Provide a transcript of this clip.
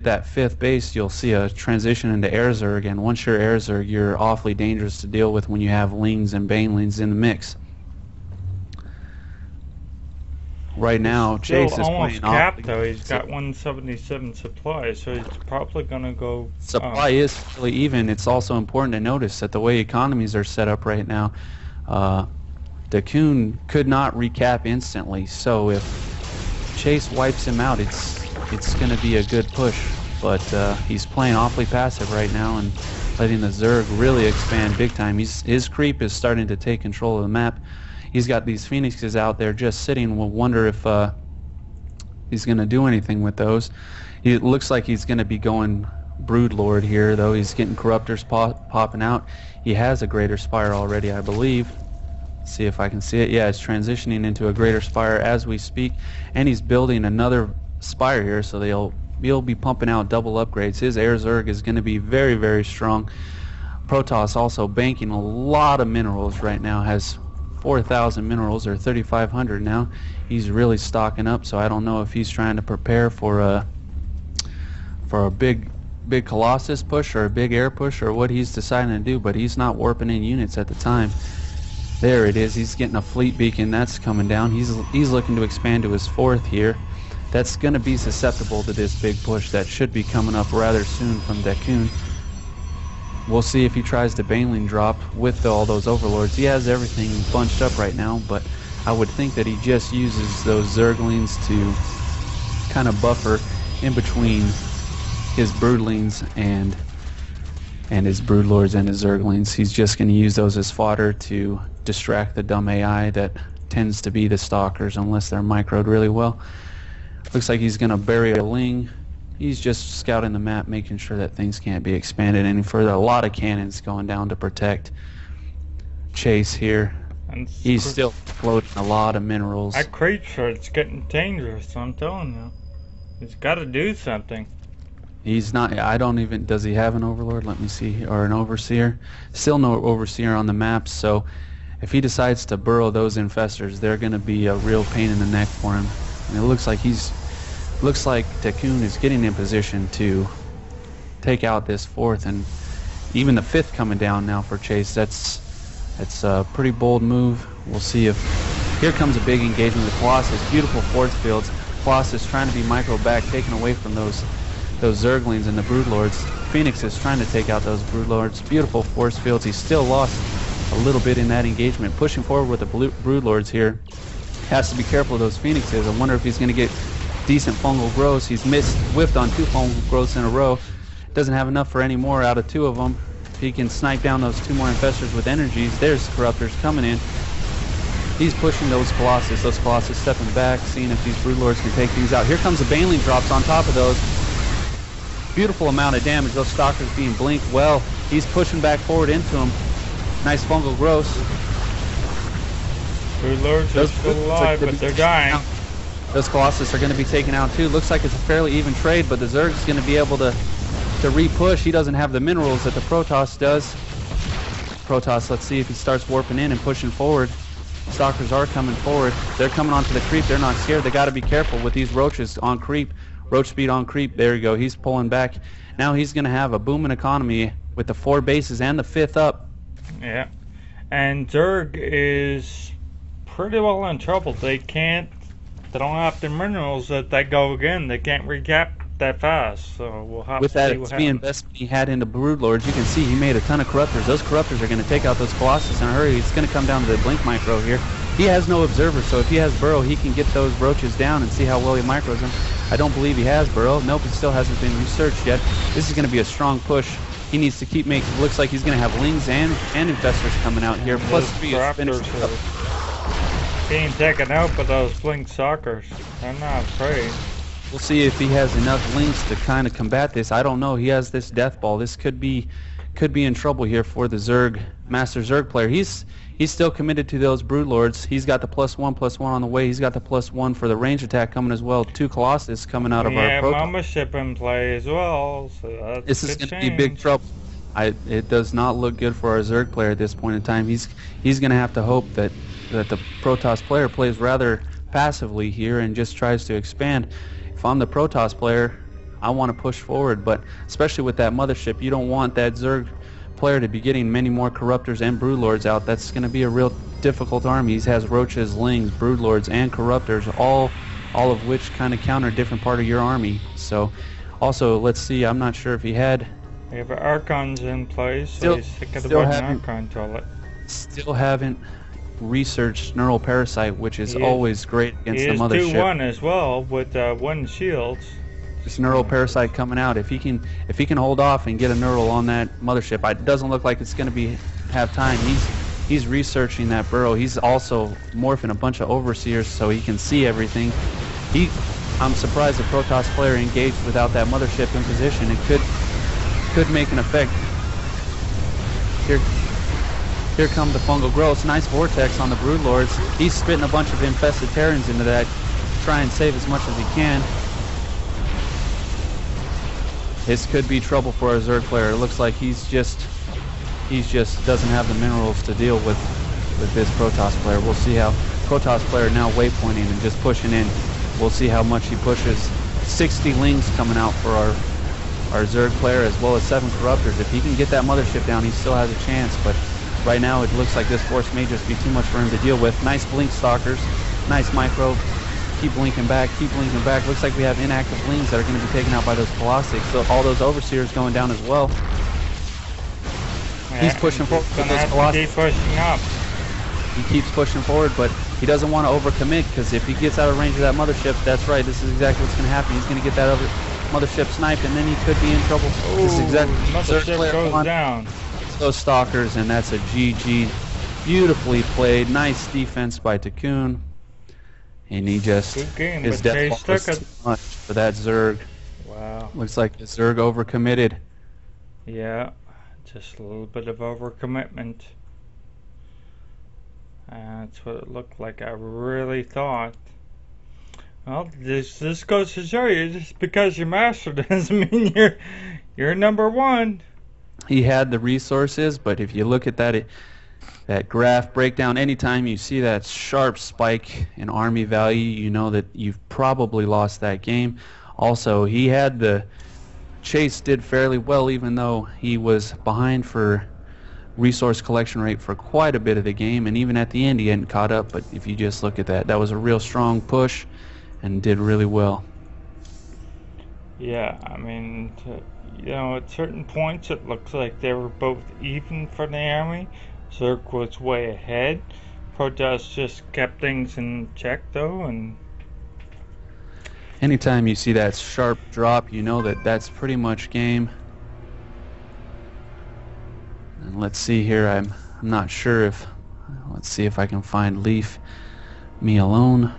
that fifth base, you'll see a transition into Air Zerg, and once you're Air Zerg, you're awfully dangerous to deal with when you have Lings and Banelings in the mix. Right now, Chase is almost playing capped though. He's got 177 supply, so he's probably gonna go. Supply is really even. It's also important to notice that the way economies are set up right now, Dakun could not recap instantly. So if Chase wipes him out, it's going to be a good push. But he's playing awfully passive right now and letting the Zerg really expand big time. His creep is starting to take control of the map. He's got these Phoenixes out there just sitting. We'll wonder if he's going to do anything with those. It looks like he's going to be going Broodlord here, though. He's getting Corruptors popping out. He has a Greater Spire already, I believe. Let's see if I can see it. Yeah, it's transitioning into a Greater Spire as we speak. And he's building another Spire here, so he'll be pumping out double upgrades. His Air Zerg is going to be very, very strong. Protoss also banking a lot of minerals right now. Has 4,000 minerals, or 3,500 now. He's really stocking up, so I don't know if he's trying to prepare for a big Colossus push or a big air push or what he's deciding to do, but he's not warping in units at the time. There it is. He's getting a fleet beacon. That's coming down. He's looking to expand to his fourth here. That's going to be susceptible to this big push that should be coming up rather soon from Dakun. We'll see if he tries to Baneling drop with all those Overlords. He has everything bunched up right now, but I would think that he just uses those Zerglings to kind of buffer in between his Broodlings and his Broodlords and his Zerglings. He's just going to use those as fodder to distract the dumb AI that tends to be the Stalkers unless they're microed really well. Looks like he's going to bury a Ling. He's just scouting the map, making sure that things can't be expanded any further. A lot of cannons going down to protect Chase here. And he's still floating a lot of minerals. That creature, it's getting dangerous, I'm telling you. He's got to do something. He's not, does he have an Overlord? Let me see, or an Overseer? Still no Overseer on the map, so if he decides to burrow those Infestors, they're going to be a real pain in the neck for him. And it looks like Dakun is getting in position to take out this fourth and even the fifth coming down now for Chase. That's a pretty bold move. We'll see if here comes a big engagement with Colossus. Beautiful force fields. Colossus trying to be micro back, taken away from those Zerglings and the Broodlords. Phoenix is trying to take out those Broodlords. Beautiful force fields. He's still lost a little bit in that engagement. Pushing forward with the Broodlords here. Has to be careful of those Phoenixes. I wonder if he's going to get decent fungal growths. He's whiffed on 2 fungal growths in a row. Doesn't have enough for any more out of 2 of them. If he can snipe down those 2 more Infestors with energies, there's Corruptors coming in. He's pushing those Colossus. Those Colossus stepping back, seeing if these Broodlords can take things out. Here comes the Baneling drops on top of those. Beautiful amount of damage. Those Stalkers being blinked well. He's pushing back forward into them. Nice fungal growths. Broodlords are still alive, but they're dying. Those Colossus are going to be taken out too. Looks like it's a fairly even trade, but the Zerg's going to be able to re-push. He doesn't have the minerals that the Protoss does. Protoss, let's see if he starts warping in and pushing forward. Stalkers are coming forward. They're coming onto the creep. They're not scared. They got to be careful with these roaches on creep. Roach speed on creep. There you go. He's pulling back. Now he's going to have a booming economy with the 4 bases and the 5th up. Yeah. And Zerg is pretty well in trouble. They don't have the minerals that they go again. They can't recap that fast. So we'll have to see what happens. With that investment he had into Broodlords, you can see he made a ton of Corruptors. Those Corruptors are going to take out those Colossus in a hurry. It's going to come down to the Blink Micro here. He has no Observer, so if he has Burrow, he can get those roaches down and see how well he micros them. I don't believe he has Burrow. Nope, it still hasn't been researched yet. This is going to be a strong push. He needs to keep making. Looks like he's going to have Lings and Infestors coming out here. Plus 3 is finished up. Being taken out by those Blink Stalkers. I'm not afraid. We'll see if he has enough Lings to kind of combat this. I don't know. He has this Death Ball. This could be in trouble here for the Zerg, Master Zerg player. He's still committed to those Broodlords. He's got the +1/+1 on the way. He's got the +1 for the range attack coming as well. 2 Colossus coming out of our Protoss. Yeah, Mama Ship in play as well. So this is going to be big trouble. It does not look good for our Zerg player at this point in time. He's going to have to hope that the Protoss player plays rather passively here and just tries to expand. If I'm the Protoss player, I want to push forward. But especially with that mothership, you don't want that Zerg player to be getting many more Corruptors and Broodlords out. That's going to be a real difficult army. He has Roaches, Lings, Broodlords, and Corruptors, all of which kind of counter a different part of your army. So, also, let's see, I'm not sure if he had... We have Archons in place, so he's sick of the Archon toilet. Still haven't researched Neural Parasite, which is always great against the mothership. He is 2-1 as well, with 1 shields. This Neural Parasite coming out. If he can hold off and get a Neural on that mothership, it doesn't look like it's going to have time. He's researching that burrow. He's also morphing a bunch of Overseers so he can see everything. I'm surprised the Protoss player engaged without that mothership in position. It could make an effect. Here come the Fungal Growths. Nice Vortex on the Broodlords. He's spitting a bunch of infested Terrans into that to try and save as much as he can. This could be trouble for a Zerg player. It looks like he's just doesn't have the minerals to deal with this Protoss player. We'll see how Protoss player now waypointing and just pushing in. We'll see how much he pushes. 60 Lings coming out for our Zerg player, as well as 7 Corruptors. If he can get that mothership down, he still has a chance, but right now it looks like this force may just be too much for him to deal with. Nice Blink Stalkers, nice micro. Keep blinking back, keep blinking back. Looks like we have inactive Lings that are going to be taken out by those Colossics. So all those Overseers going down as well. Yeah, he's pushing forward with those Colossics. Keep pushing up. He keeps pushing forward, but he doesn't want to overcommit, because if he gets out of range of that mothership, that's right, this is exactly what's going to happen. He's going to get that other mothership sniped, and then he could be in trouble. Ooh, this is exactly mothership goes down. Those Stalkers, and that's a GG. Beautifully played. Nice defense by Takun. And he just, good game, his but death was too much for that Zerg. Wow. Looks like the Zerg overcommitted. Yeah, just a little bit of overcommitment. That's what it looked like. I really thought. Well, this goes to show you, just because you're master doesn't mean you're number 1. He had the resources, but if you look at that graph breakdown, anytime you see that sharp spike in army value, you know that you've probably lost that game. Also, he had Chase did fairly well, even though he was behind for resource collection rate for quite a bit of the game, and even at the end he hadn't caught up. But if you just look at that was a real strong push and did really well. Yeah, I mean, at certain points it looks like they were both even for the army. Zerg was way ahead. Protoss just kept things in check though, and anytime you see that sharp drop, you know that's pretty much game. And let's see here, I'm not sure if, let's see if I can find Leave Me Alone.